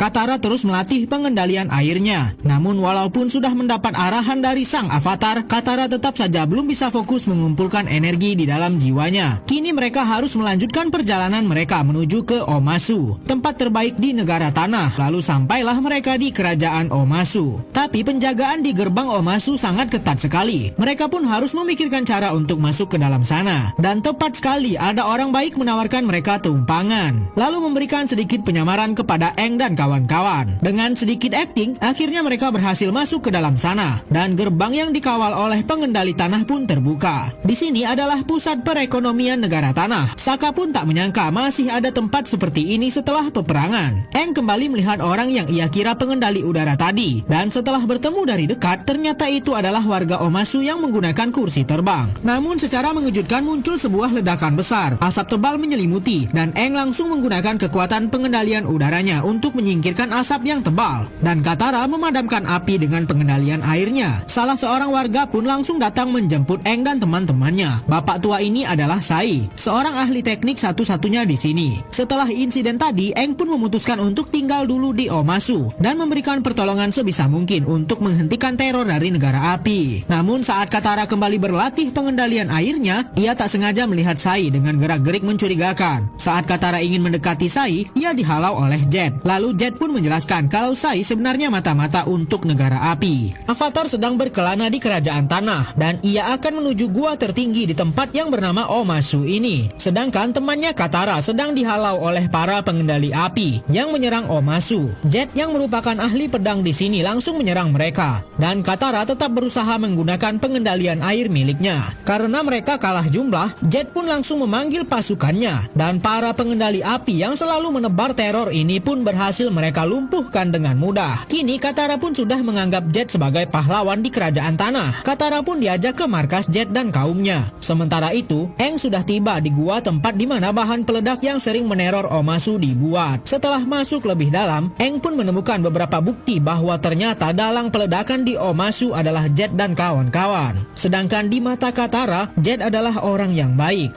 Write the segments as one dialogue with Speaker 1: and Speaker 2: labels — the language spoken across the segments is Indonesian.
Speaker 1: Katara terus melatih pengendalian airnya. Namun walaupun sudah mendapat arahan dari sang avatar, Katara tetap saja belum bisa fokus mengumpulkan energi di dalam jiwanya. Kini mereka harus melanjutkan perjalanan mereka menuju ke Omasu, tempat terbaik di negara tanah. Lalu sampailah mereka di kerajaan Omasu. Tapi penjagaan di gerbang Omasu sangat ketat sekali. Mereka pun harus memikirkan cara untuk masuk ke dalam sana. Dan tepat sekali ada orang baik menawarkan mereka tumpangan, lalu memberikan sedikit penyamaran kepada Aang dan kawan-kawan. Dengan sedikit akting, akhirnya mereka berhasil masuk ke dalam sana dan gerbang yang dikawal oleh pengendali tanah pun terbuka. Di sini adalah pusat perekonomian negara tanah. Sokka pun tak menyangka masih ada tempat seperti ini setelah peperangan. Aang kembali melihat orang yang ia kira pengendali udara tadi, dan setelah bertemu dari dekat, ternyata itu adalah warga Omasu yang menggunakan kursi terbang. Namun secara mengejutkan muncul sebuah ledakan besar. Asap tebal menyelimuti dan Aang langsung menggunakan kekuatan pengendalian udaranya untuk menyingkirkan asap yang tebal, dan Katara memadamkan api dengan pengendalian airnya. Salah seorang warga pun langsung datang menjemput Aang dan teman-temannya. Bapak tua ini adalah Sai, seorang ahli teknik satu-satunya di sini. Setelah insiden tadi, Aang pun memutuskan untuk tinggal dulu di Omasu dan memberikan pertolongan sebisa mungkin untuk menghentikan teror dari negara api. Namun saat Katara kembali berlatih pengendalian airnya, ia tak sengaja melihat Sai dengan gerak-gerik mencurigakan. Saat Katara ingin mendekati Sai, ia dihalau oleh Jet. Lalu Jet pun menjelaskan kalau Sai sebenarnya mata-mata untuk negara api. Avatar sedang berkelana di kerajaan tanah dan ia akan menuju gua tertinggi di tempat yang bernama Omasu ini. Sedangkan temannya Katara sedang dihalau oleh para pengendali api yang menyerang Omasu. Jet yang merupakan ahli pedang di sini langsung menyerang mereka, dan Katara tetap berusaha menggunakan pengendalian air miliknya. Karena mereka kalah jumlah, Jet pun langsung memanggil pasukannya, dan para pengendali api yang selalu menebar teror ini pun berhasil mereka lumpuhkan dengan mudah. Kini Katara pun sudah menganggap Jet sebagai pahlawan di kerajaan tanah. Katara pun diajak ke markas Jet dan kaumnya. Sementara itu, Aang sudah tiba di gua tempat di mana bahan peledak yang sering meneror Omasu dibuat. Setelah masuk lebih dalam, Aang pun menemukan beberapa bukti bahwa ternyata dalang peledakan di Omasu adalah Jet dan kawan-kawan. Sedangkan di mata Katara, Jet adalah orang yang baik.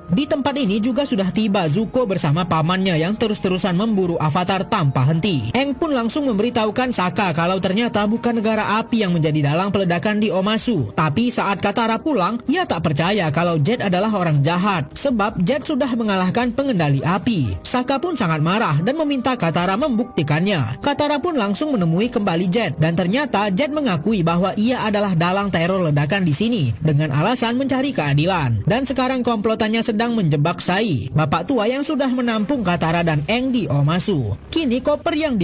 Speaker 1: Di tempat ini juga sudah tiba Zuko bersama pamannya yang terus-terusan memburu Avatar tanpa henti. Aang pun langsung memberitahukan Sokka kalau ternyata bukan negara api yang menjadi dalang peledakan di Omasu. Tapi saat Katara pulang, ia tak percaya kalau Jet adalah orang jahat, sebab Jet sudah mengalahkan pengendali api. Sokka pun sangat marah dan meminta Katara membuktikannya. Katara pun langsung menemui kembali Jet, dan ternyata Jet mengakui bahwa ia adalah dalang teror ledakan di sini dengan alasan mencari keadilan. Dan sekarang komplotannya sedang menjebak Sai, bapak tua yang sudah menampung Katara dan Aang di Omasu. Kini koper yang